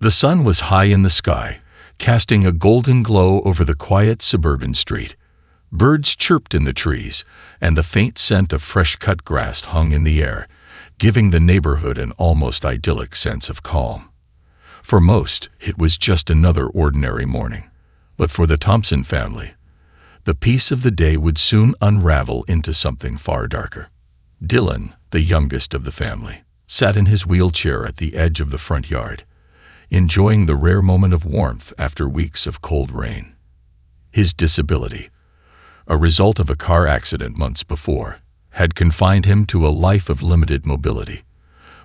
The sun was high in the sky, casting a golden glow over the quiet suburban street. Birds chirped in the trees, and the faint scent of fresh-cut grass hung in the air, giving the neighborhood an almost idyllic sense of calm. For most, it was just another ordinary morning. But for the Thompson family, the peace of the day would soon unravel into something far darker. Dylan, the youngest of the family, sat in his wheelchair at the edge of the front yard, enjoying the rare moment of warmth after weeks of cold rain. His disability, a result of a car accident months before, had confined him to a life of limited mobility.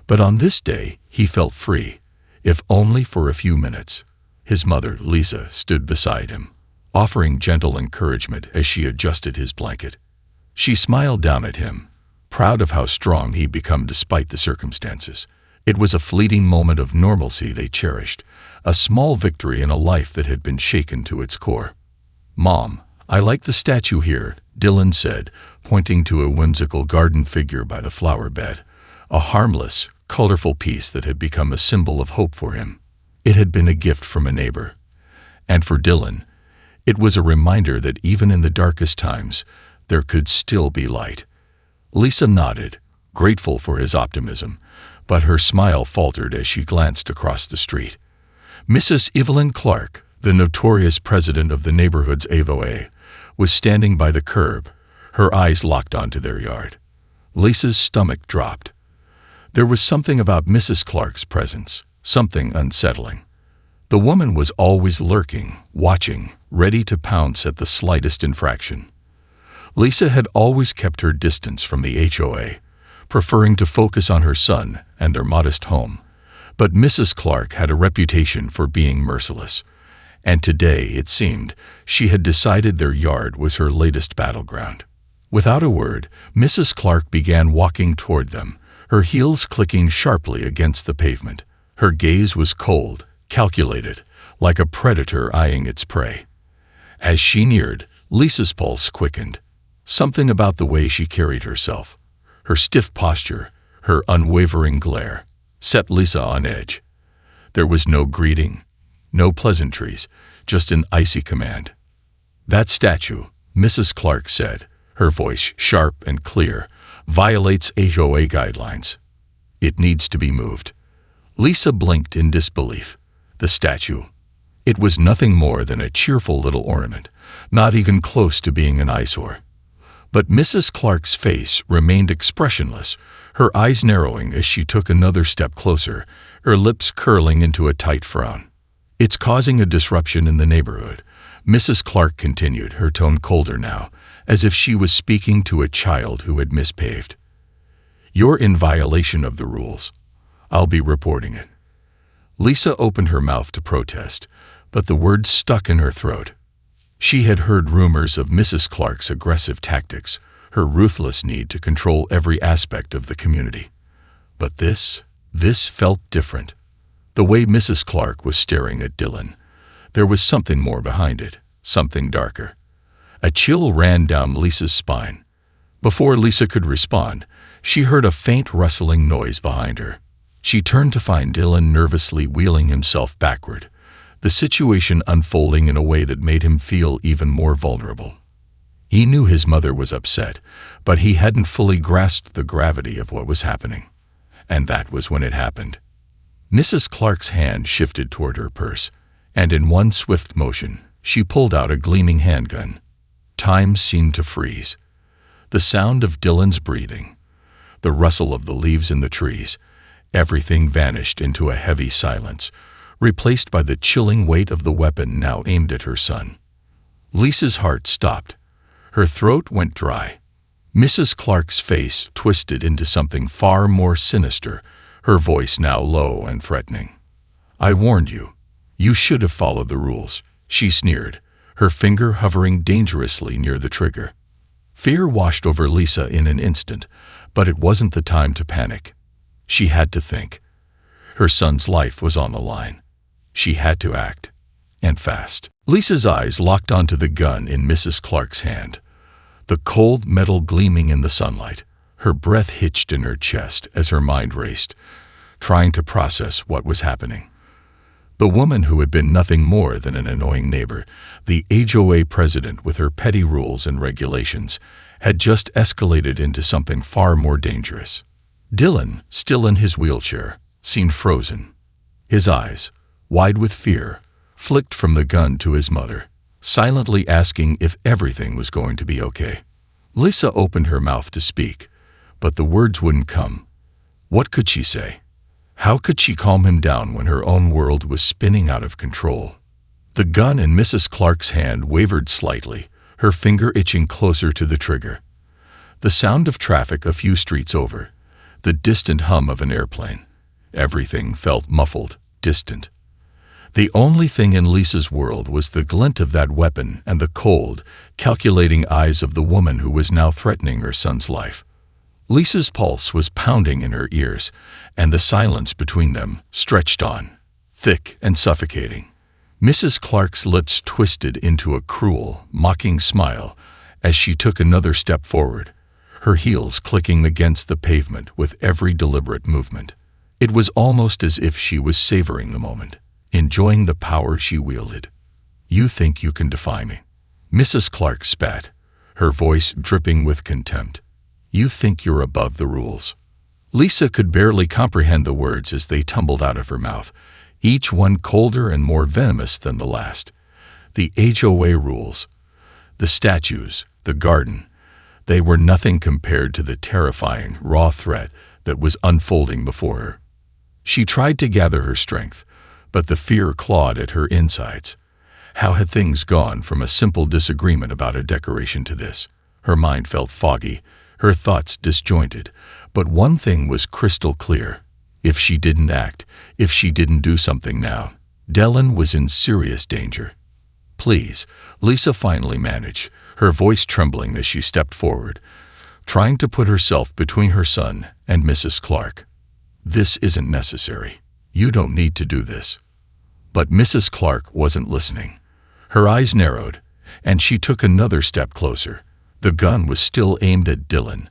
But on this day, he felt free, if only for a few minutes. His mother, Lisa, stood beside him, offering gentle encouragement as she adjusted his blanket. She smiled down at him, proud of how strong he'd become despite the circumstances. It was a fleeting moment of normalcy they cherished, a small victory in a life that had been shaken to its core. "Mom, I like the statue here," Dylan said, pointing to a whimsical garden figure by the flower bed, a harmless, colorful piece that had become a symbol of hope for him. It had been a gift from a neighbor. And for Dylan, it was a reminder that even in the darkest times, there could still be light. Lisa nodded, grateful for his optimism, but her smile faltered as she glanced across the street. Mrs. Evelyn Clark, the notorious president of the neighborhood's HOA, was standing by the curb, her eyes locked onto their yard. Lisa's stomach dropped. There was something about Mrs. Clark's presence, something unsettling. The woman was always lurking, watching, ready to pounce at the slightest infraction. Lisa had always kept her distance from the HOA, preferring to focus on her son and their modest home. But Mrs. Clark had a reputation for being merciless, and today, it seemed, she had decided their yard was her latest battleground. Without a word, Mrs. Clark began walking toward them, her heels clicking sharply against the pavement. Her gaze was cold, calculated, like a predator eyeing its prey. As she neared, Lisa's pulse quickened. Something about the way she carried herself, her stiff posture, her unwavering glare, set Lisa on edge. There was no greeting, no pleasantries, just an icy command. "That statue," Mrs. Clark said, her voice sharp and clear, "violates HOA guidelines. It needs to be moved." Lisa blinked in disbelief. The statue. It was nothing more than a cheerful little ornament, not even close to being an eyesore. But Mrs. Clark's face remained expressionless, her eyes narrowing as she took another step closer, her lips curling into a tight frown. "It's causing a disruption in the neighborhood," Mrs. Clark continued, her tone colder now, as if she was speaking to a child who had mispaved. "You're in violation of the rules. I'll be reporting it." Lisa opened her mouth to protest, but the words stuck in her throat. She had heard rumors of Mrs. Clark's aggressive tactics, her ruthless need to control every aspect of the community. But this felt different. The way Mrs. Clark was staring at Dylan, there was something more behind it, something darker. A chill ran down Lisa's spine. Before Lisa could respond, she heard a faint rustling noise behind her. She turned to find Dylan nervously wheeling himself backward, the situation unfolding in a way that made him feel even more vulnerable. He knew his mother was upset, but he hadn't fully grasped the gravity of what was happening. And that was when it happened. Mrs. Clark's hand shifted toward her purse, and in one swift motion, she pulled out a gleaming handgun. Time seemed to freeze. The sound of Dylan's breathing, the rustle of the leaves in the trees, everything vanished into a heavy silence, replaced by the chilling weight of the weapon now aimed at her son. Lisa's heart stopped. Her throat went dry. Mrs. Clark's face twisted into something far more sinister, her voice now low and threatening. "I warned you. You should have followed the rules," she sneered, her finger hovering dangerously near the trigger. Fear washed over Lisa in an instant, but it wasn't the time to panic. She had to think. Her son's life was on the line. She had to act, and fast. Lisa's eyes locked onto the gun in Mrs. Clark's hand, the cold metal gleaming in the sunlight. Her breath hitched in her chest as her mind raced, trying to process what was happening. The woman who had been nothing more than an annoying neighbor, the HOA president with her petty rules and regulations, had just escalated into something far more dangerous. Dylan, still in his wheelchair, seemed frozen. His eyes, wide with fear, flicked from the gun to his mother, silently asking if everything was going to be okay. Lisa opened her mouth to speak, but the words wouldn't come. What could she say? How could she calm him down when her own world was spinning out of control? The gun in Mrs. Clark's hand wavered slightly, her finger itching closer to the trigger. The sound of traffic a few streets over, the distant hum of an airplane. Everything felt muffled, distant. The only thing in Lisa's world was the glint of that weapon and the cold, calculating eyes of the woman who was now threatening her son's life. Lisa's pulse was pounding in her ears, and the silence between them stretched on, thick and suffocating. Mrs. Clark's lips twisted into a cruel, mocking smile as she took another step forward, her heels clicking against the pavement with every deliberate movement. It was almost as if she was savoring the moment, enjoying the power she wielded. "You think you can defy me?" Mrs. Clark spat, her voice dripping with contempt. "You think you're above the rules." Lisa could barely comprehend the words as they tumbled out of her mouth, each one colder and more venomous than the last. The HOA rules, the statues, the garden, they were nothing compared to the terrifying, raw threat that was unfolding before her. She tried to gather her strength, but the fear clawed at her insides. How had things gone from a simple disagreement about a decoration to this? Her mind felt foggy, her thoughts disjointed, but one thing was crystal clear. If she didn't act, if she didn't do something now, Dylan was in serious danger. "Please," Lisa finally managed, her voice trembling as she stepped forward, trying to put herself between her son and Mrs. Clark. "This isn't necessary. You don't need to do this." But Mrs. Clark wasn't listening. Her eyes narrowed, and she took another step closer. The gun was still aimed at Dylan,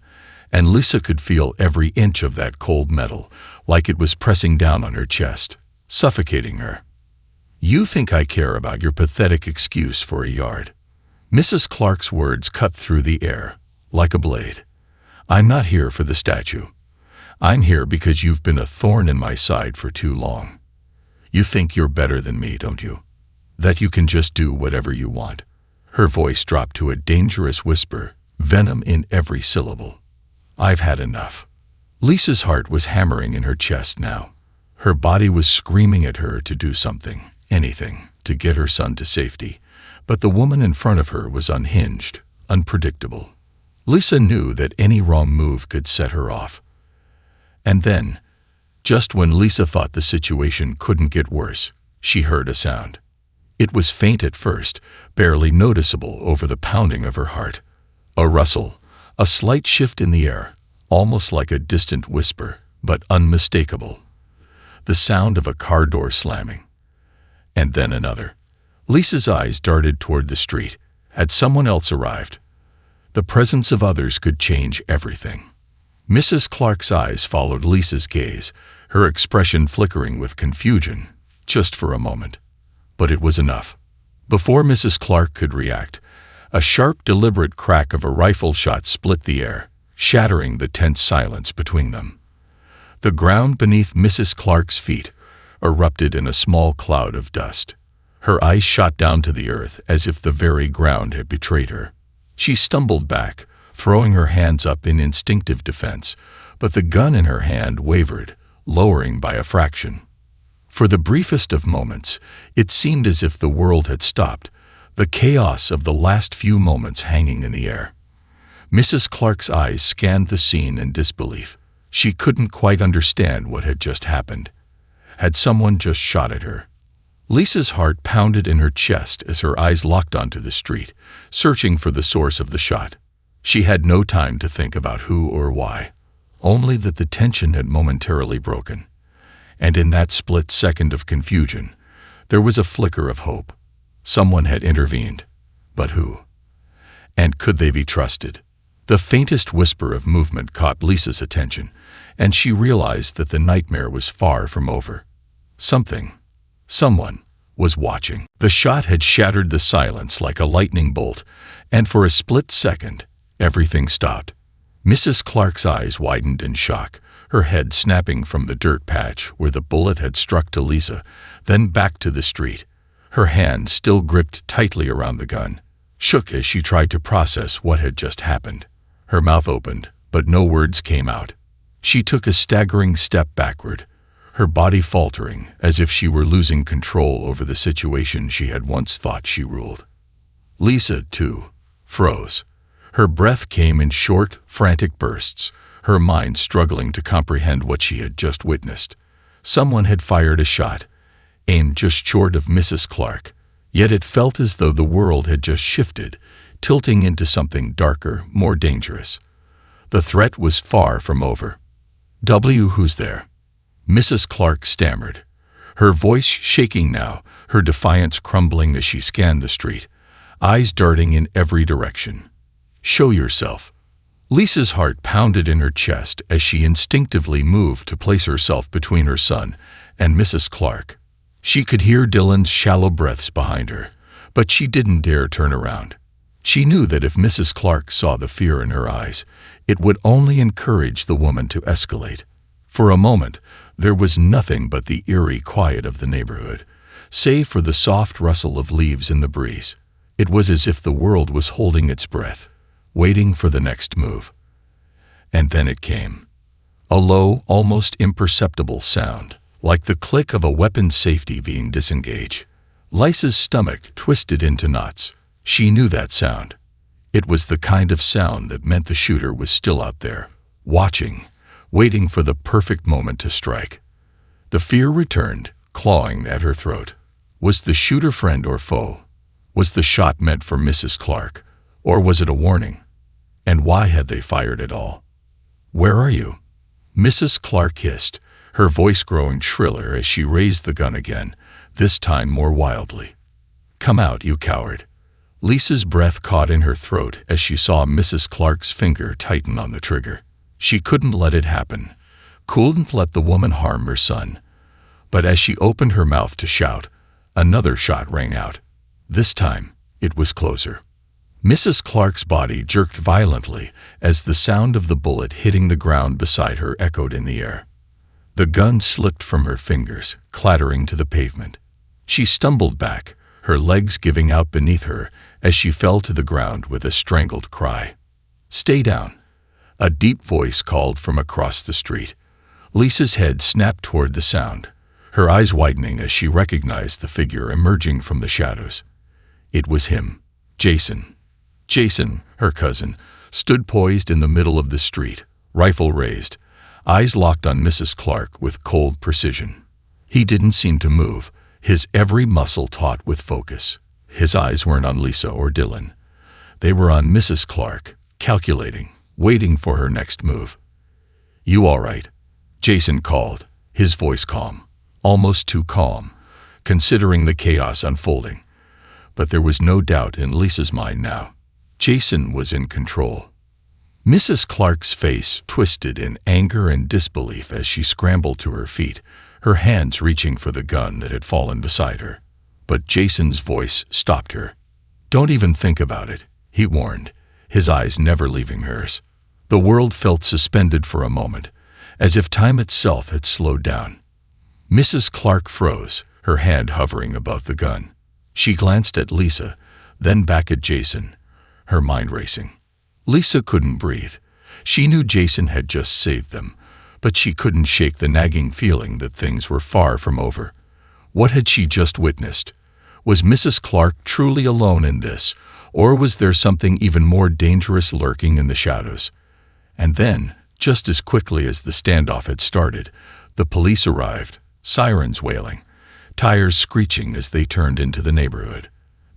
and Lisa could feel every inch of that cold metal, like it was pressing down on her chest, suffocating her. "You think I care about your pathetic excuse for a yard?" Mrs. Clark's words cut through the air, like a blade. "I'm not here for the statue. I'm here because you've been a thorn in my side for too long. You think you're better than me, don't you? That you can just do whatever you want." Her voice dropped to a dangerous whisper, venom in every syllable. "I've had enough." Lisa's heart was hammering in her chest now. Her body was screaming at her to do something, anything, to get her son to safety. But the woman in front of her was unhinged, unpredictable. Lisa knew that any wrong move could set her off. And then, just when Lisa thought the situation couldn't get worse, she heard a sound. It was faint at first, barely noticeable over the pounding of her heart. A rustle, a slight shift in the air, almost like a distant whisper, but unmistakable. The sound of a car door slamming. And then another. Lisa's eyes darted toward the street. Had someone else arrived? The presence of others could change everything. Mrs. Clark's eyes followed Lisa's gaze, her expression flickering with confusion, just for a moment. But it was enough. Before Mrs. Clark could react, a sharp, deliberate crack of a rifle shot split the air, shattering the tense silence between them. The ground beneath Mrs. Clark's feet erupted in a small cloud of dust. Her eyes shot down to the earth as if the very ground had betrayed her. She stumbled back, throwing her hands up in instinctive defense, but the gun in her hand wavered, lowering by a fraction. For the briefest of moments, it seemed as if the world had stopped, the chaos of the last few moments hanging in the air. Mrs. Clark's eyes scanned the scene in disbelief. She couldn't quite understand what had just happened. Had someone just shot at her? Lisa's heart pounded in her chest as her eyes locked onto the street, searching for the source of the shot. She had no time to think about who or why, only that the tension had momentarily broken. And in that split second of confusion, there was a flicker of hope. Someone had intervened. But who? And could they be trusted? The faintest whisper of movement caught Lisa's attention, and she realized that the nightmare was far from over. Something Someone was watching. The shot had shattered the silence like a lightning bolt, and for a split second, everything stopped. Mrs. Clark's eyes widened in shock, her head snapping from the dirt patch where the bullet had struck to Lisa, then back to the street. Her hand, still gripped tightly around the gun, shook as she tried to process what had just happened. Her mouth opened, but no words came out. She took a staggering step backward, her body faltering as if she were losing control over the situation she had once thought she ruled. Lisa, too, froze. Her breath came in short, frantic bursts, her mind struggling to comprehend what she had just witnessed. Someone had fired a shot, aimed just short of Mrs. Clark, yet it felt as though the world had just shifted, tilting into something darker, more dangerous. The threat was far from over. "Who's there?" Mrs. Clark stammered, her voice shaking now, her defiance crumbling as she scanned the street, eyes darting in every direction. "Show yourself." Lisa's heart pounded in her chest as she instinctively moved to place herself between her son and Mrs. Clark. She could hear Dylan's shallow breaths behind her, but she didn't dare turn around. She knew that if Mrs. Clark saw the fear in her eyes, it would only encourage the woman to escalate. For a moment, there was nothing but the eerie quiet of the neighborhood, save for the soft rustle of leaves in the breeze. It was as if the world was holding its breath, waiting for the next move. And then it came. A low, almost imperceptible sound, like the click of a weapon safety being disengaged. Lisa's stomach twisted into knots. She knew that sound. It was the kind of sound that meant the shooter was still out there, watching, waiting for the perfect moment to strike. The fear returned, clawing at her throat. Was the shooter friend or foe? Was the shot meant for Mrs. Clark, or was it a warning? And why had they fired at all? "Where are you?" Mrs. Clark hissed, her voice growing shriller as she raised the gun again, this time more wildly. "Come out, you coward." Lisa's breath caught in her throat as she saw Mrs. Clark's finger tighten on the trigger. She couldn't let it happen, couldn't let the woman harm her son. But as she opened her mouth to shout, another shot rang out. This time, it was closer. Mrs. Clark's body jerked violently as the sound of the bullet hitting the ground beside her echoed in the air. The gun slipped from her fingers, clattering to the pavement. She stumbled back, her legs giving out beneath her as she fell to the ground with a strangled cry. "Stay down," a deep voice called from across the street. Lisa's head snapped toward the sound, her eyes widening as she recognized the figure emerging from the shadows. It was him, Jason. Jason, her cousin, stood poised in the middle of the street, rifle raised, eyes locked on Mrs. Clark with cold precision. He didn't seem to move, his every muscle taut with focus. His eyes weren't on Lisa or Dylan. They were on Mrs. Clark, calculating, waiting for her next move. "You all right?" Jason called, his voice calm, almost too calm, considering the chaos unfolding. But there was no doubt in Lisa's mind now. Jason was in control. Mrs. Clark's face twisted in anger and disbelief as she scrambled to her feet, her hands reaching for the gun that had fallen beside her. But Jason's voice stopped her. "Don't even think about it," he warned, his eyes never leaving hers. The world felt suspended for a moment, as if time itself had slowed down. Mrs. Clark froze, her hand hovering above the gun. She glanced at Lisa, then back at Jason, her mind racing. Lisa couldn't breathe. She knew Jason had just saved them, but she couldn't shake the nagging feeling that things were far from over. What had she just witnessed? Was Mrs. Clark truly alone in this, or was there something even more dangerous lurking in the shadows? And then, just as quickly as the standoff had started, the police arrived, sirens wailing, tires screeching as they turned into the neighborhood.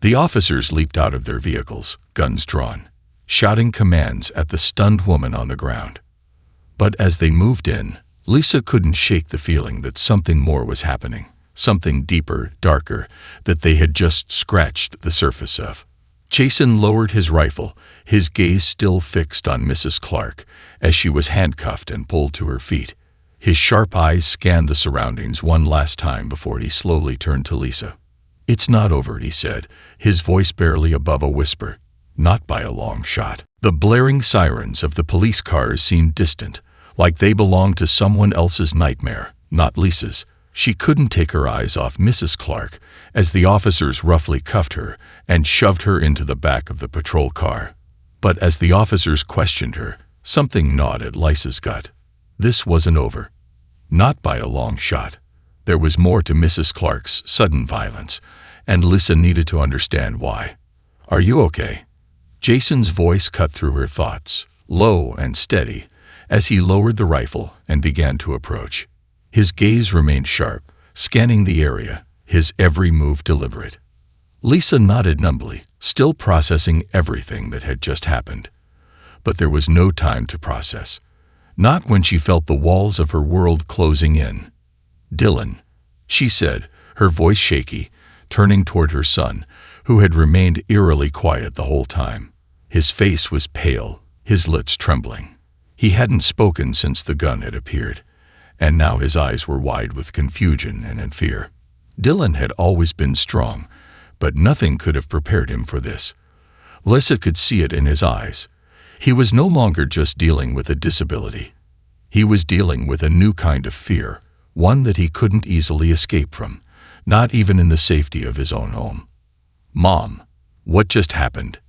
The officers leaped out of their vehicles, guns drawn, shouting commands at the stunned woman on the ground. But as they moved in, Lisa couldn't shake the feeling that something more was happening, something deeper, darker, that they had just scratched the surface of. Jason lowered his rifle, his gaze still fixed on Mrs. Clark, as she was handcuffed and pulled to her feet. His sharp eyes scanned the surroundings one last time before he slowly turned to Lisa. "It's not over," he said, his voice barely above a whisper. "Not by a long shot." The blaring sirens of the police cars seemed distant, like they belonged to someone else's nightmare, not Lisa's. She couldn't take her eyes off Mrs. Clark as the officers roughly cuffed her and shoved her into the back of the patrol car. But as the officers questioned her, something gnawed at Lisa's gut. This wasn't over. Not by a long shot. There was more to Mrs. Clark's sudden violence, and Lisa needed to understand why. "Are you okay?" Jason's voice cut through her thoughts, low and steady, as he lowered the rifle and began to approach. His gaze remained sharp, scanning the area, his every move deliberate. Lisa nodded numbly, still processing everything that had just happened. But there was no time to process. Not when she felt the walls of her world closing in. "Dylan," she said, her voice shaky, turning toward her son, who had remained eerily quiet the whole time. His face was pale, his lips trembling. He hadn't spoken since the gun had appeared, and now his eyes were wide with confusion and in fear. Dylan had always been strong, but nothing could have prepared him for this. Lisa could see it in his eyes. He was no longer just dealing with a disability. He was dealing with a new kind of fear, one that he couldn't easily escape from, not even in the safety of his own home. "Mom, what just happened?"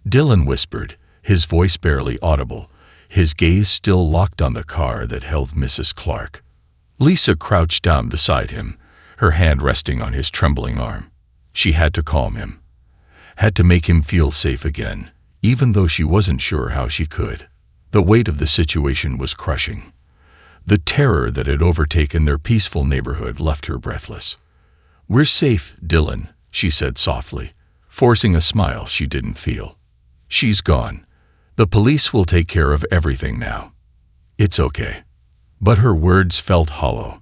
Dylan whispered, his voice barely audible, his gaze still locked on the car that held Mrs. Clark. Lisa crouched down beside him, her hand resting on his trembling arm. She had to calm him, had to make him feel safe again, even though she wasn't sure how she could. The weight of the situation was crushing. The terror that had overtaken their peaceful neighborhood left her breathless. "We're safe, Dylan," she said softly, forcing a smile she didn't feel. "She's gone. The police will take care of everything now. It's okay." But her words felt hollow.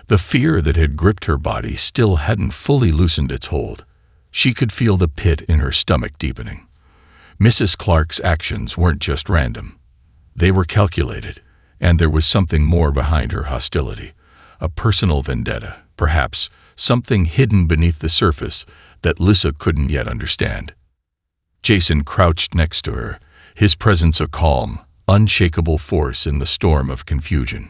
The fear that had gripped her body still hadn't fully loosened its hold. She could feel the pit in her stomach deepening. Mrs. Clark's actions weren't just random. They were calculated, and there was something more behind her hostility, a personal vendetta, perhaps, something hidden beneath the surface that Lisa couldn't yet understand. Jason crouched next to her, his presence a calm, unshakable force in the storm of confusion.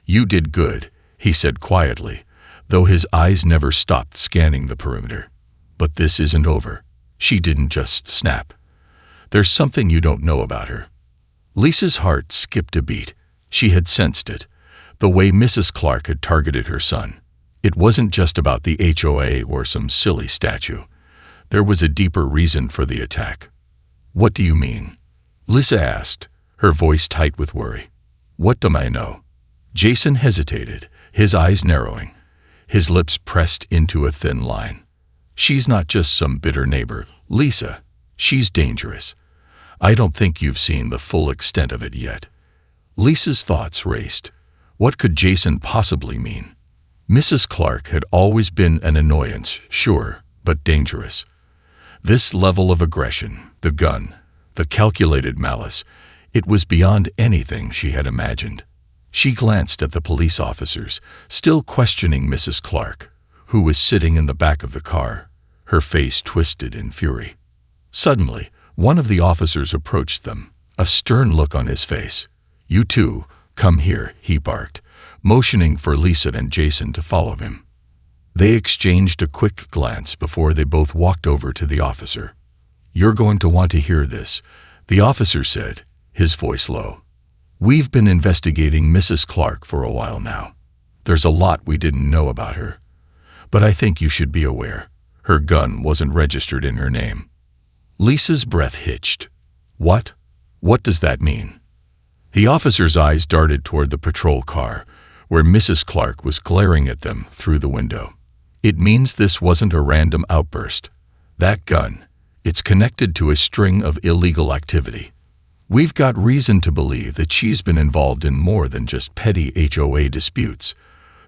"You did good," he said quietly, though his eyes never stopped scanning the perimeter. "But this isn't over." She didn't just snap. "There's something you don't know about her." Lisa's heart skipped a beat. She had sensed it, the way Mrs. Clark had targeted her son. It wasn't just about the HOA or some silly statue. There was a deeper reason for the attack. "What do you mean?" Lisa asked, her voice tight with worry. "What do I know?" Jason hesitated, his eyes narrowing, his lips pressed into a thin line. "She's not just some bitter neighbor, Lisa. She's dangerous. I don't think you've seen the full extent of it yet." Lisa's thoughts raced. What could Jason possibly mean? Mrs. Clark had always been an annoyance, sure, but dangerous. This level of aggression, the gun, the calculated malice, it was beyond anything she had imagined. She glanced at the police officers, still questioning Mrs. Clark, who was sitting in the back of the car, her face twisted in fury. Suddenly, one of the officers approached them, a stern look on his face. "You two, come here," he barked, motioning for Lisa and Jason to follow him. They exchanged a quick glance before they both walked over to the officer. "You're going to want to hear this," the officer said, his voice low. "We've been investigating Mrs. Clark for a while now. There's a lot we didn't know about her. But I think you should be aware. Her gun wasn't registered in her name." Lisa's breath hitched. "What? What does that mean?" The officer's eyes darted toward the patrol car, where Mrs. Clark was glaring at them through the window. "It means this wasn't a random outburst. That gun, it's connected to a string of illegal activity. We've got reason to believe that she's been involved in more than just petty HOA disputes.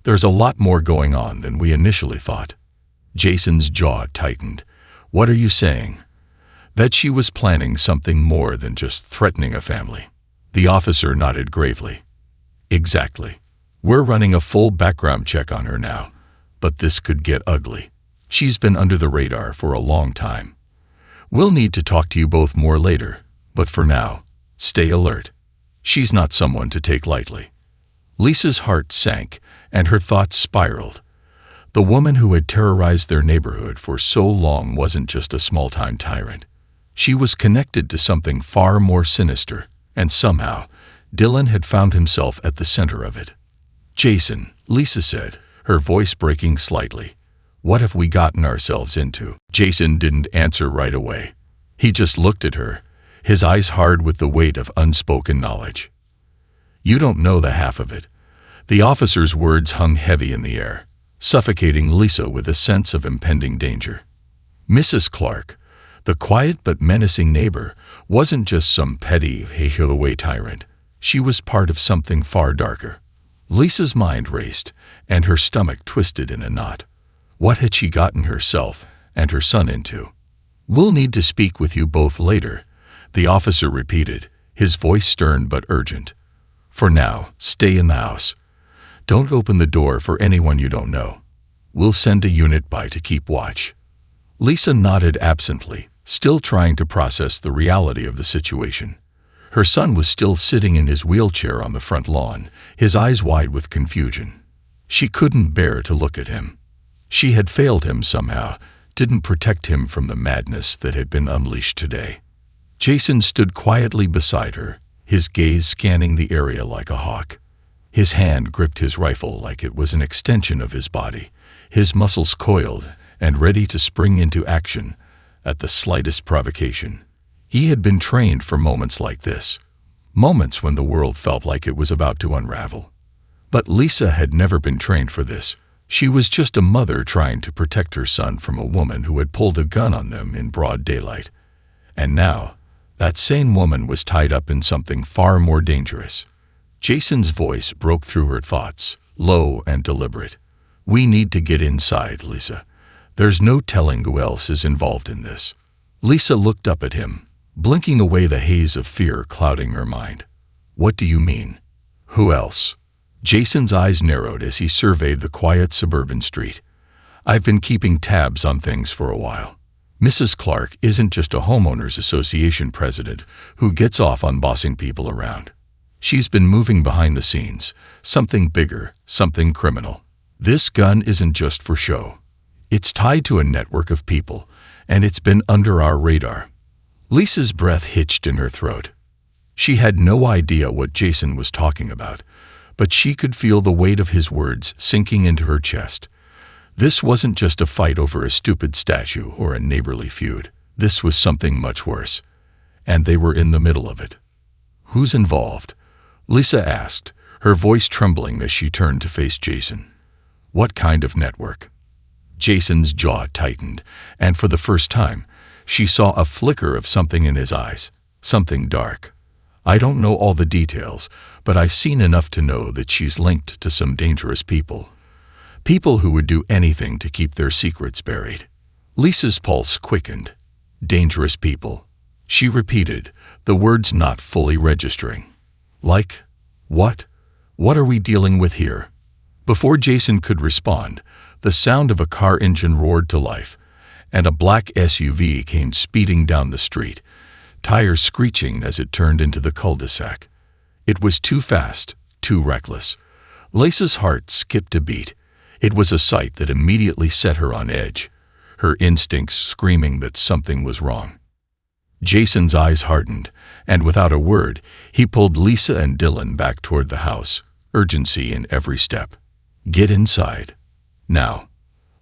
There's a lot more going on than we initially thought." Jason's jaw tightened. "What are you saying?" "That she was planning something more than just threatening a family." The officer nodded gravely. "Exactly. We're running a full background check on her now, but this could get ugly. She's been under the radar for a long time. We'll need to talk to you both more later, but for now, stay alert. She's not someone to take lightly." Lisa's heart sank, and her thoughts spiraled. The woman who had terrorized their neighborhood for so long wasn't just a small-time tyrant. She was connected to something far more sinister, and somehow, Dylan had found himself at the center of it. "Jason," Lisa said, her voice breaking slightly, "what have we gotten ourselves into?" Jason didn't answer right away. He just looked at her, his eyes hard with the weight of unspoken knowledge. "You don't know the half of it." The officer's words hung heavy in the air, suffocating Lisa with a sense of impending danger. Mrs. Clark, the quiet but menacing neighbor, wasn't just some petty HOA tyrant. She was part of something far darker. Lisa's mind raced, and her stomach twisted in a knot. What had she gotten herself and her son into? "We'll need to speak with you both later," the officer repeated, his voice stern but urgent. "For now, stay in the house. Don't open the door for anyone you don't know. We'll send a unit by to keep watch." Lisa nodded absently, still trying to process the reality of the situation. Her son was still sitting in his wheelchair on the front lawn, his eyes wide with confusion. She couldn't bear to look at him. She had failed him somehow, didn't protect him from the madness that had been unleashed today. Jason stood quietly beside her, his gaze scanning the area like a hawk. His hand gripped his rifle like it was an extension of his body, his muscles coiled and ready to spring into action at the slightest provocation. He had been trained for moments like this, moments when the world felt like it was about to unravel. But Lisa had never been trained for this. She was just a mother trying to protect her son from a woman who had pulled a gun on them in broad daylight. And now, that same woman was tied up in something far more dangerous. Jason's voice broke through her thoughts, low and deliberate. "We need to get inside, Lisa. There's no telling who else is involved in this." Lisa looked up at him, blinking away the haze of fear clouding her mind. "What do you mean? Who else?" Jason's eyes narrowed as he surveyed the quiet suburban street. "I've been keeping tabs on things for a while. Mrs. Clark isn't just a homeowners association president who gets off on bossing people around. She's been moving behind the scenes, something bigger, something criminal. This gun isn't just for show. It's tied to a network of people, and it's been under our radar." Lisa's breath hitched in her throat. She had no idea what Jason was talking about, but she could feel the weight of his words sinking into her chest. This wasn't just a fight over a stupid statue or a neighborly feud. This was something much worse, and they were in the middle of it. "Who's involved?" Lisa asked, her voice trembling as she turned to face Jason. "What kind of network?" Jason's jaw tightened, and for the first time, she saw a flicker of something in his eyes, something dark. "I don't know all the details, but I've seen enough to know that she's linked to some dangerous people. People who would do anything to keep their secrets buried." Lisa's pulse quickened. "Dangerous people," she repeated, the words not fully registering. "Like what? What are we dealing with here?" Before Jason could respond, the sound of a car engine roared to life, and a black SUV came speeding down the street, tires screeching as it turned into the cul-de-sac. It was too fast, too reckless. Lisa's heart skipped a beat. It was a sight that immediately set her on edge, her instincts screaming that something was wrong. Jason's eyes hardened, and without a word, he pulled Lisa and Dylan back toward the house, urgency in every step. "Get inside. Now."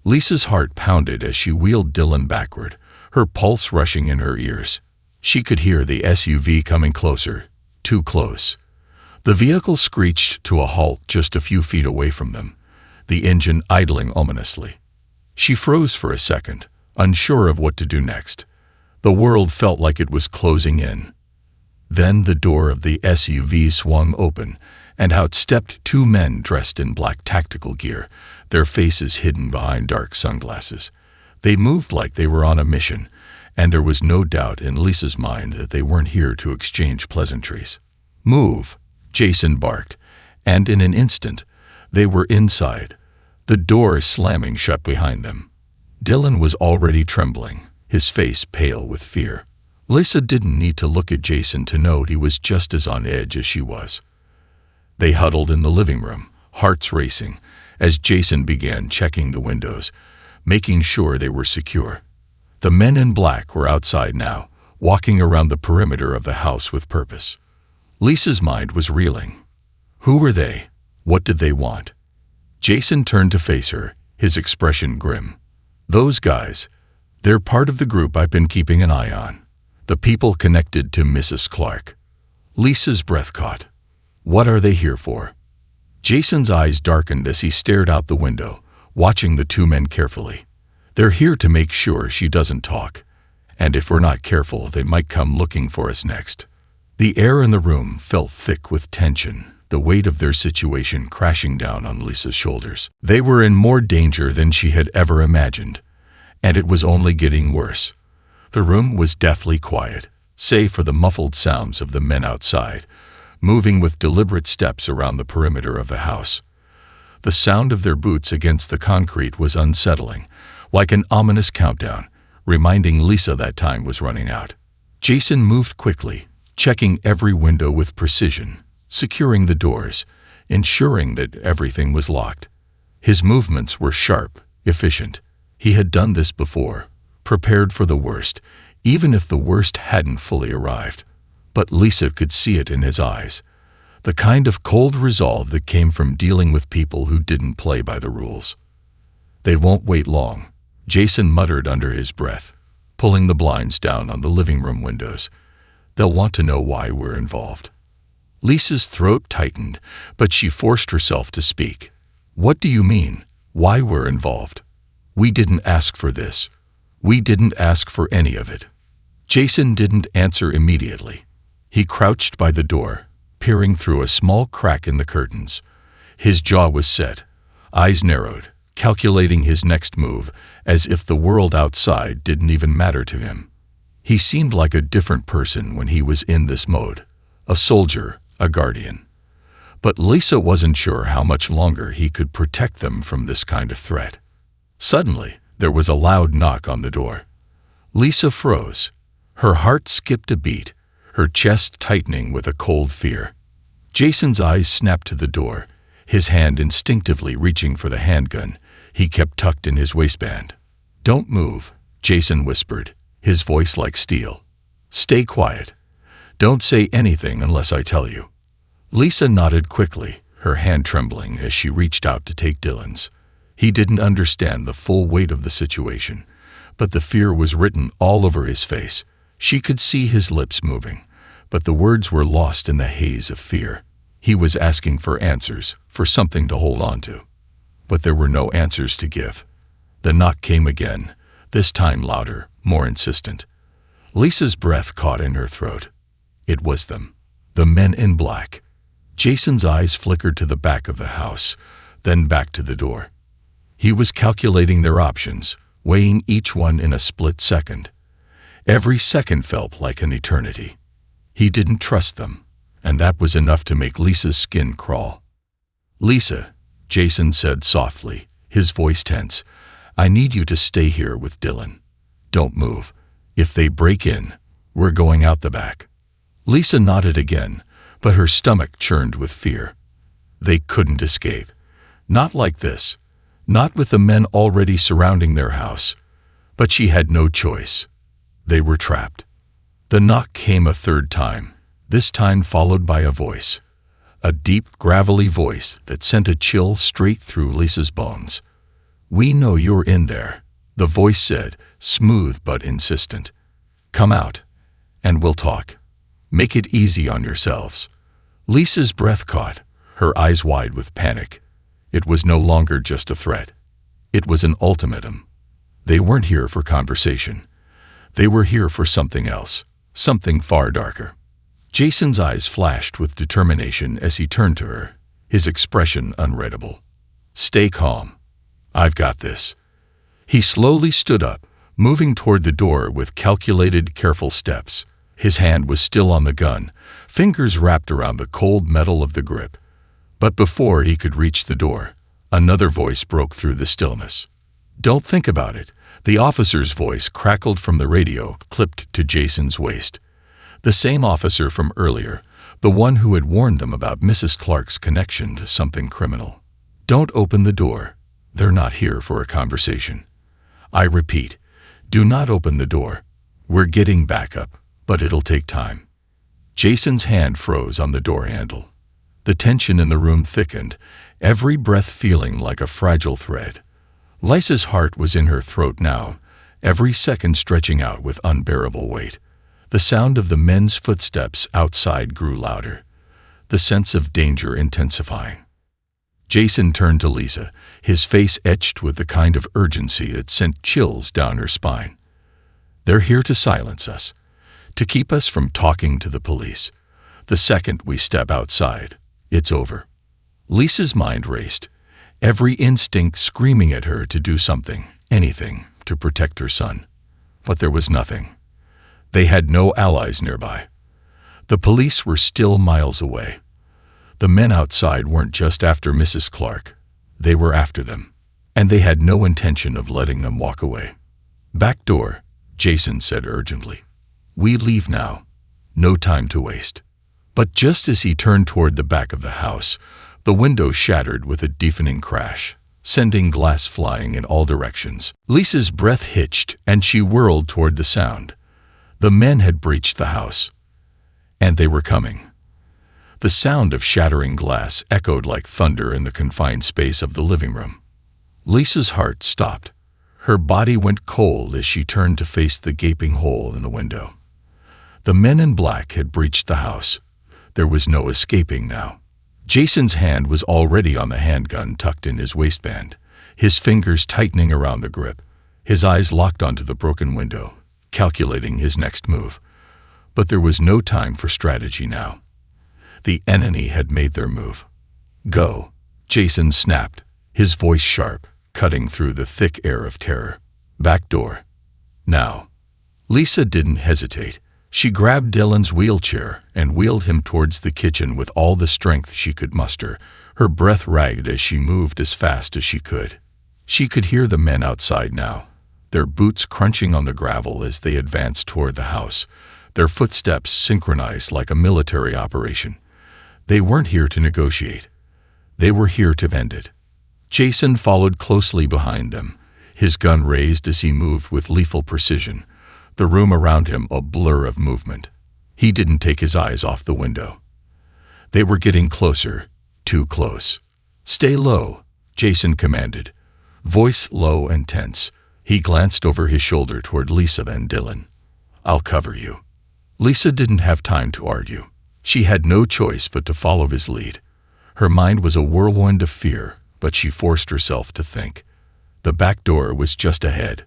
Lisa's heart pounded as she wheeled Dylan backward, her pulse rushing in her ears. She could hear the SUV coming closer, too close. The vehicle screeched to a halt just a few feet away from them, the engine idling ominously. She froze for a second, unsure of what to do next. The world felt like it was closing in. Then the door of the SUV swung open, and out stepped two men dressed in black tactical gear, their faces hidden behind dark sunglasses. They moved like they were on a mission, and there was no doubt in Lisa's mind that they weren't here to exchange pleasantries. "Move," Jason barked, and in an instant, They were inside, the door slamming shut behind them. Dylan was already trembling, his face pale with fear. Lisa didn't need to look at Jason to know he was just as on edge as she was. They huddled in the living room, hearts racing, as Jason began checking the windows, making sure they were secure. The men in black were outside now, walking around the perimeter of the house with purpose. Lisa's mind was reeling. Who were they? What did they want? Jason turned to face her, his expression grim. Those guys, they're part of the group I've been keeping an eye on. The people connected to Mrs. Clark. Lisa's breath caught. What are they here for? Jason's eyes darkened as he stared out the window, watching the two men carefully. They're here to make sure she doesn't talk. And if we're not careful, they might come looking for us next. The air in the room felt thick with tension, the weight of their situation crashing down on Lisa's shoulders. They were in more danger than she had ever imagined, and it was only getting worse. The room was deathly quiet, save for the muffled sounds of the men outside, moving with deliberate steps around the perimeter of the house. The sound of their boots against the concrete was unsettling, like an ominous countdown, reminding Lisa that time was running out. Jason moved quickly, checking every window with precision, securing the doors, ensuring that everything was locked. His movements were sharp, efficient. He had done this before, prepared for the worst, even if the worst hadn't fully arrived. But Lisa could see it in his eyes, the kind of cold resolve that came from dealing with people who didn't play by the rules. They won't wait long, Jason muttered under his breath, pulling the blinds down on the living room windows. They'll want to know why we're involved. Lisa's throat tightened, but she forced herself to speak. What do you mean, why we're involved? We didn't ask for this. We didn't ask for any of it. Jason didn't answer immediately. He crouched by the door, peering through a small crack in the curtains. His jaw was set, eyes narrowed, calculating his next move, as if the world outside didn't even matter to him. He seemed like a different person when he was in this mode, a soldier, a guardian. But Lisa wasn't sure how much longer he could protect them from this kind of threat. Suddenly, there was a loud knock on the door. Lisa froze. Her heart skipped a beat, her chest tightening with a cold fear. Jason's eyes snapped to the door, his hand instinctively reaching for the handgun he kept tucked in his waistband. Don't move, Jason whispered, his voice like steel. Stay quiet. Don't say anything unless I tell you. Lisa nodded quickly, her hand trembling as she reached out to take Dylan's. He didn't understand the full weight of the situation, but the fear was written all over his face. She could see his lips moving, but the words were lost in the haze of fear. He was asking for answers, for something to hold on to. But there were no answers to give. The knock came again, this time louder, more insistent. Lisa's breath caught in her throat. It was them, the men in black. Jason's eyes flickered to the back of the house, then back to the door. He was calculating their options, weighing each one in a split second. Every second felt like an eternity. He didn't trust them, and that was enough to make Lisa's skin crawl. Lisa, Jason said softly, his voice tense, I need you to stay here with Dylan. Don't move. If they break in, we're going out the back. Lisa nodded again, but her stomach churned with fear. They couldn't escape. Not like this. Not with the men already surrounding their house. But she had no choice. They were trapped. The knock came a third time, this time followed by a voice. A deep, gravelly voice that sent a chill straight through Lisa's bones. We know you're in there, the voice said, smooth but insistent. Come out, and we'll talk. Make it easy on yourselves. Lisa's breath caught, her eyes wide with panic. It was no longer just a threat. It was an ultimatum. They weren't here for conversation. They were here for something else, something far darker. Jason's eyes flashed with determination as he turned to her, his expression unreadable. Stay calm. I've got this. He slowly stood up, moving toward the door with calculated, careful steps. His hand was still on the gun, fingers wrapped around the cold metal of the grip. But before he could reach the door, another voice broke through the stillness. "Don't think about it." The officer's voice crackled from the radio, clipped to Jason's waist. The same officer from earlier, the one who had warned them about Mrs. Clark's connection to something criminal. "Don't open the door. They're not here for a conversation. I repeat, do not open the door. We're getting backup, but it'll take time." Jason's hand froze on the door handle. The tension in the room thickened, every breath feeling like a fragile thread. Lisa's heart was in her throat now, every second stretching out with unbearable weight. The sound of the men's footsteps outside grew louder, the sense of danger intensifying. Jason turned to Lisa, his face etched with the kind of urgency that sent chills down her spine. "They're here to silence us, to keep us from talking to the police. The second we step outside, it's over." Lisa's mind raced, every instinct screaming at her to do something, anything, to protect her son. But there was nothing. They had no allies nearby. The police were still miles away. The men outside weren't just after Mrs. Clark. They were after them, and they had no intention of letting them walk away. "Back door," Jason said urgently. "We leave now. No time to waste." But just as he turned toward the back of the house, the window shattered with a deafening crash, sending glass flying in all directions. Lisa's breath hitched, and she whirled toward the sound. The men had breached the house, and they were coming. The sound of shattering glass echoed like thunder in the confined space of the living room. Lisa's heart stopped. Her body went cold as she turned to face the gaping hole in the window. The men in black had breached the house. There was no escaping now. Jason's hand was already on the handgun tucked in his waistband, his fingers tightening around the grip, his eyes locked onto the broken window, calculating his next move. But there was no time for strategy now. The enemy had made their move. "Go," Jason snapped, his voice sharp, cutting through the thick air of terror. "Back door. Now." Lisa didn't hesitate. She grabbed Dylan's wheelchair and wheeled him towards the kitchen with all the strength she could muster, her breath ragged as she moved as fast as she could. She could hear the men outside now, their boots crunching on the gravel as they advanced toward the house, their footsteps synchronized like a military operation. They weren't here to negotiate. They were here to end it. Jason followed closely behind them, his gun raised as he moved with lethal precision, the room around him a blur of movement. He didn't take his eyes off the window. They were getting closer, too close. "Stay low," Jason commanded, voice low and tense. He glanced over his shoulder toward Lisa and Dylan. "I'll cover you." Lisa didn't have time to argue. She had no choice but to follow his lead. Her mind was a whirlwind of fear, but she forced herself to think. The back door was just ahead.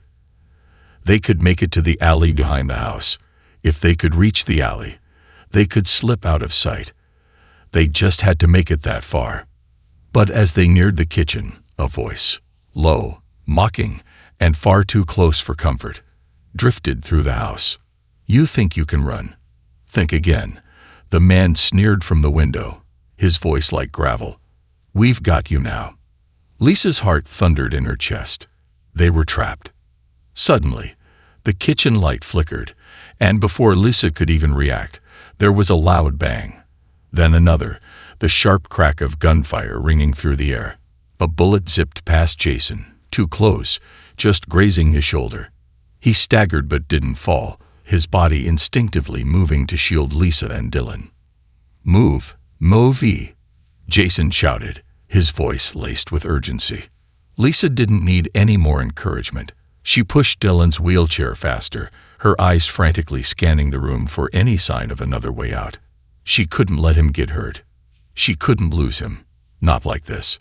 They could make it to the alley behind the house. If they could reach the alley, they could slip out of sight. They just had to make it that far. But as they neared the kitchen, a voice, low, mocking, and far too close for comfort, drifted through the house. "You think you can run? Think again." The man sneered from the window, his voice like gravel. "We've got you now." Lisa's heart thundered in her chest. They were trapped. Suddenly, the kitchen light flickered, and before Lisa could even react, there was a loud bang. Then another, the sharp crack of gunfire ringing through the air. A bullet zipped past Jason, too close, just grazing his shoulder. He staggered but didn't fall, his body instinctively moving to shield Lisa and Dylan. "Move, move-y," Jason shouted, his voice laced with urgency. Lisa didn't need any more encouragement. She pushed Dylan's wheelchair faster, her eyes frantically scanning the room for any sign of another way out. She couldn't let him get hurt. She couldn't lose him. Not like this.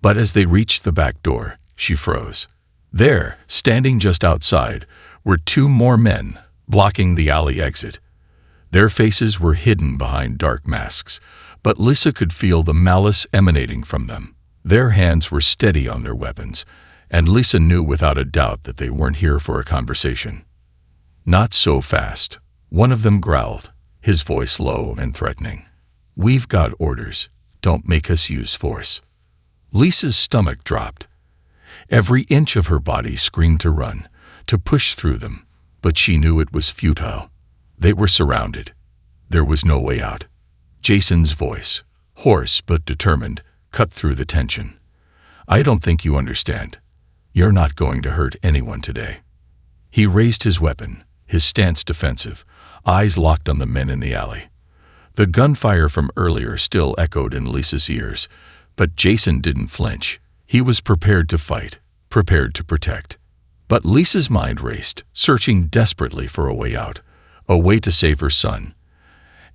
But as they reached the back door, she froze. There, standing just outside, were two more men, blocking the alley exit. Their faces were hidden behind dark masks, but Lisa could feel the malice emanating from them. Their hands were steady on their weapons, and Lisa knew without a doubt that they weren't here for a conversation. "Not so fast," one of them growled, his voice low and threatening. "We've got orders. Don't make us use force." Lisa's stomach dropped. Every inch of her body screamed to run, to push through them, but she knew it was futile. They were surrounded. There was no way out. Jason's voice, hoarse but determined, cut through the tension. "I don't think you understand. You're not going to hurt anyone today." He raised his weapon, his stance defensive, eyes locked on the men in the alley. The gunfire from earlier still echoed in Lisa's ears, but Jason didn't flinch. He was prepared to fight, prepared to protect. But Lisa's mind raced, searching desperately for a way out, a way to save her son.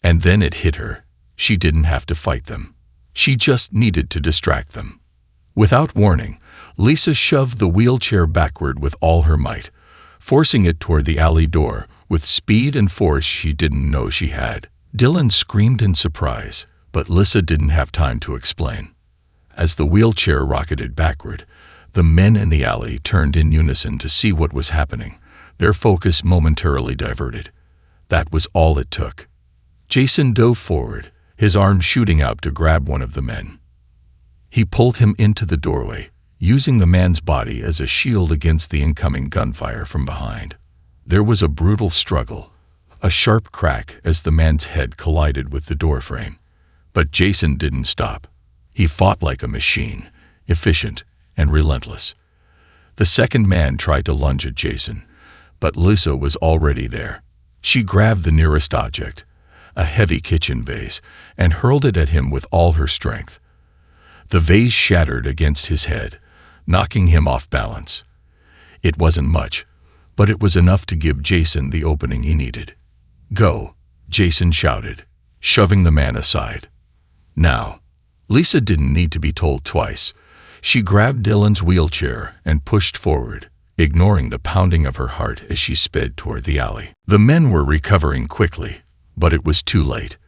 And then it hit her. She didn't have to fight them. She just needed to distract them. Without warning, Lisa shoved the wheelchair backward with all her might, forcing it toward the alley door with speed and force she didn't know she had. Dylan screamed in surprise, but Lisa didn't have time to explain. As the wheelchair rocketed backward, the men in the alley turned in unison to see what was happening, their focus momentarily diverted. That was all it took. Jason dove forward, his arm shooting out to grab one of the men. He pulled him into the doorway, using the man's body as a shield against the incoming gunfire from behind. There was a brutal struggle, a sharp crack as the man's head collided with the doorframe. But Jason didn't stop. He fought like a machine, efficient and relentless. The second man tried to lunge at Jason, but Lisa was already there. She grabbed the nearest object, a heavy kitchen vase, and hurled it at him with all her strength. The vase shattered against his head, knocking him off balance. It wasn't much, but it was enough to give Jason the opening he needed. "Go," Jason shouted, shoving the man aside. Now, Lisa didn't need to be told twice. She grabbed Dylan's wheelchair and pushed forward, ignoring the pounding of her heart as she sped toward the alley. The men were recovering quickly, but it was too late.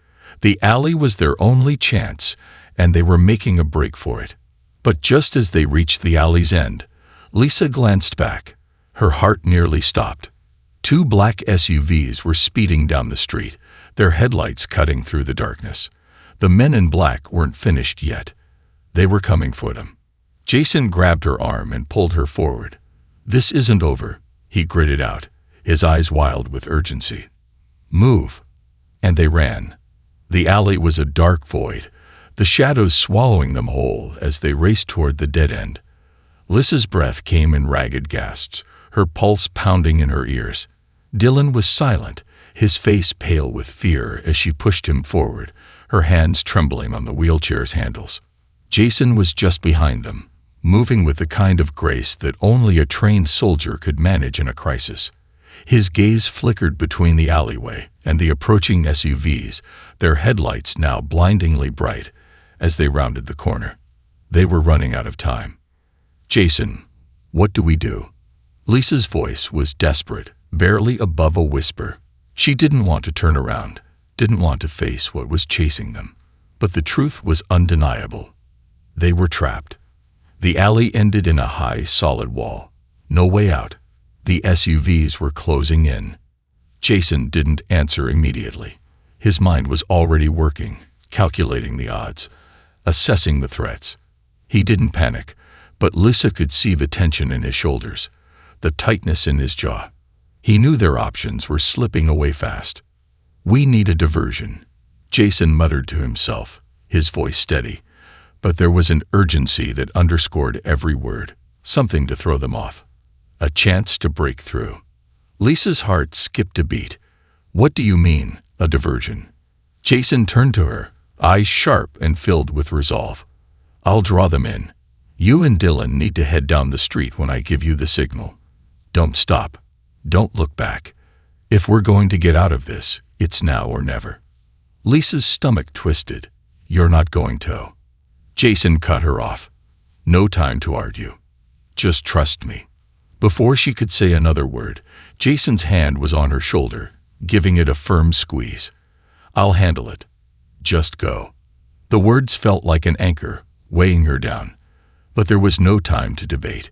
The alley was their only chance, and they were making a break for it. But just as they reached the alley's end, Lisa glanced back. Her heart nearly stopped. Two black SUVs were speeding down the street, their headlights cutting through the darkness. The men in black weren't finished yet. They were coming for them. Jason grabbed her arm and pulled her forward. "This isn't over," he gritted out, his eyes wild with urgency. "Move." And they ran. The alley was a dark void, the shadows swallowing them whole as they raced toward the dead end. Lisa's breath came in ragged gasps, her pulse pounding in her ears. Dylan was silent, his face pale with fear as she pushed him forward, her hands trembling on the wheelchair's handles. Jason was just behind them, moving with the kind of grace that only a trained soldier could manage in a crisis. His gaze flickered between the alleyway and the approaching SUVs, their headlights now blindingly bright as they rounded the corner. They were running out of time. "Jason, what do we do?" Lisa's voice was desperate, barely above a whisper. She didn't want to turn around, didn't want to face what was chasing them. But the truth was undeniable. They were trapped. The alley ended in a high, solid wall. No way out. The SUVs were closing in. Jason didn't answer immediately. His mind was already working, calculating the odds, assessing the threats. He didn't panic, but Lisa could see the tension in his shoulders, the tightness in his jaw. He knew their options were slipping away fast. "We need a diversion," Jason muttered to himself, his voice steady. But there was an urgency that underscored every word, something to throw them off. A chance to break through. Lisa's heart skipped a beat. "What do you mean, a diversion?" Jason turned to her, eyes sharp and filled with resolve. "I'll draw them in. You and Dylan need to head down the street when I give you the signal. Don't stop. Don't look back. If we're going to get out of this, it's now or never." Lisa's stomach twisted. "You're not going to." Jason cut her off. "No time to argue. Just trust me." Before she could say another word, Jason's hand was on her shoulder, giving it a firm squeeze. "I'll handle it. Just go." The words felt like an anchor, weighing her down. But there was no time to debate.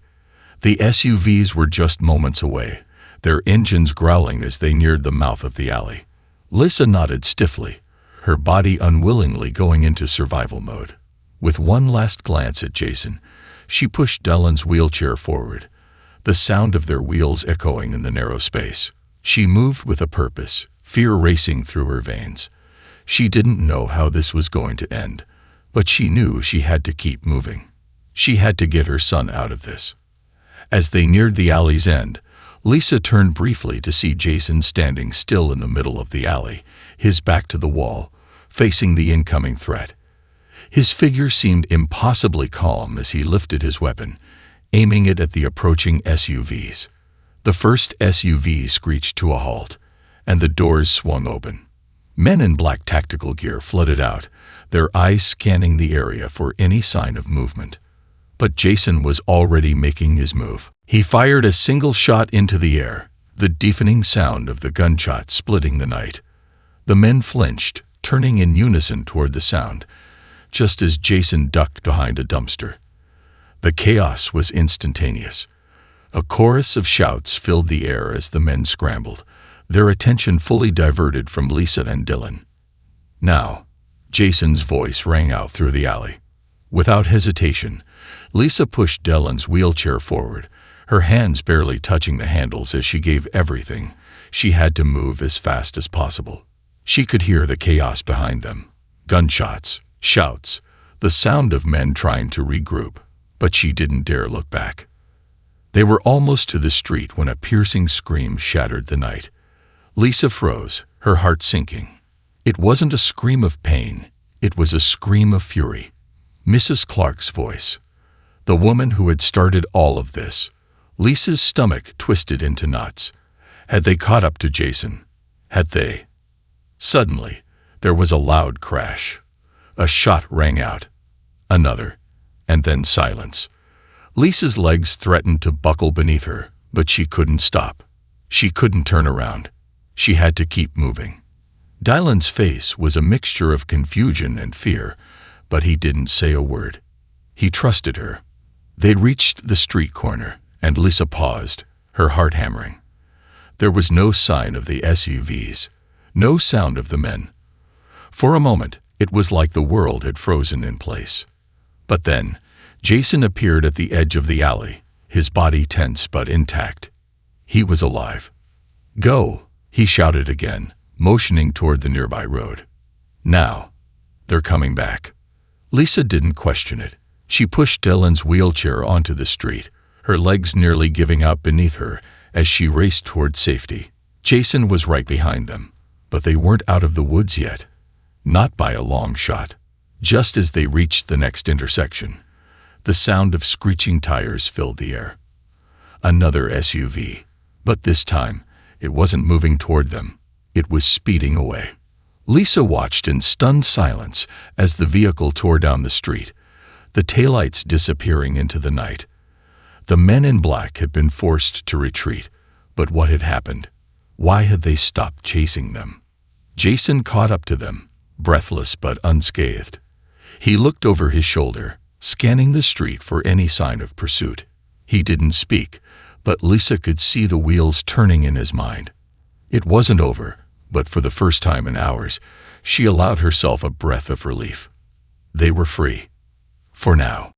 The SUVs were just moments away, their engines growling as they neared the mouth of the alley. Lisa nodded stiffly, her body unwillingly going into survival mode. With one last glance at Jason, she pushed Dylan's wheelchair forward, the sound of their wheels echoing in the narrow space. She moved with a purpose, fear racing through her veins. She didn't know how this was going to end, but she knew she had to keep moving. She had to get her son out of this. As they neared the alley's end, Lisa turned briefly to see Jason standing still in the middle of the alley, his back to the wall, facing the incoming threat. His figure seemed impossibly calm as he lifted his weapon, aiming it at the approaching SUVs. The first SUV screeched to a halt, and the doors swung open. Men in black tactical gear flooded out, their eyes scanning the area for any sign of movement. But Jason was already making his move. He fired a single shot into the air, the deafening sound of the gunshot splitting the night. The men flinched, turning in unison toward the sound, just as Jason ducked behind a dumpster. The chaos was instantaneous. A chorus of shouts filled the air as the men scrambled, their attention fully diverted from Lisa and Dylan. "Now," Jason's voice rang out through the alley. Without hesitation, Lisa pushed Dylan's wheelchair forward, her hands barely touching the handles as she gave everything. She had to move as fast as possible. She could hear the chaos behind them. Gunshots, shouts, the sound of men trying to regroup, but she didn't dare look back. They were almost to the street when a piercing scream shattered the night. Lisa froze, her heart sinking. It wasn't a scream of pain, it was a scream of fury. Mrs. Clark's voice. The woman who had started all of this. Lisa's stomach twisted into knots. Had they caught up to Jason? Had they? Suddenly, there was a loud crash. A shot rang out. Another. And then silence. Lisa's legs threatened to buckle beneath her, but she couldn't stop. She couldn't turn around. She had to keep moving. Dylan's face was a mixture of confusion and fear, but he didn't say a word. He trusted her. They reached the street corner, and Lisa paused, her heart hammering. There was no sign of the SUVs, no sound of the men. For a moment, it was like the world had frozen in place. But then, Jason appeared at the edge of the alley, his body tense but intact. He was alive. "Go," he shouted again, motioning toward the nearby road. "Now. They're coming back." Lisa didn't question it. She pushed Dylan's wheelchair onto the street, her legs nearly giving out beneath her as she raced toward safety. Jason was right behind them, but they weren't out of the woods yet. Not by a long shot. Just as they reached the next intersection, the sound of screeching tires filled the air. Another SUV, but this time, it wasn't moving toward them. It was speeding away. Lisa watched in stunned silence as the vehicle tore down the street, the taillights disappearing into the night. The men in black had been forced to retreat, but what had happened? Why had they stopped chasing them? Jason caught up to them, breathless but unscathed. He looked over his shoulder, scanning the street for any sign of pursuit. He didn't speak, but Lisa could see the wheels turning in his mind. It wasn't over, but for the first time in hours, she allowed herself a breath of relief. They were free. For now.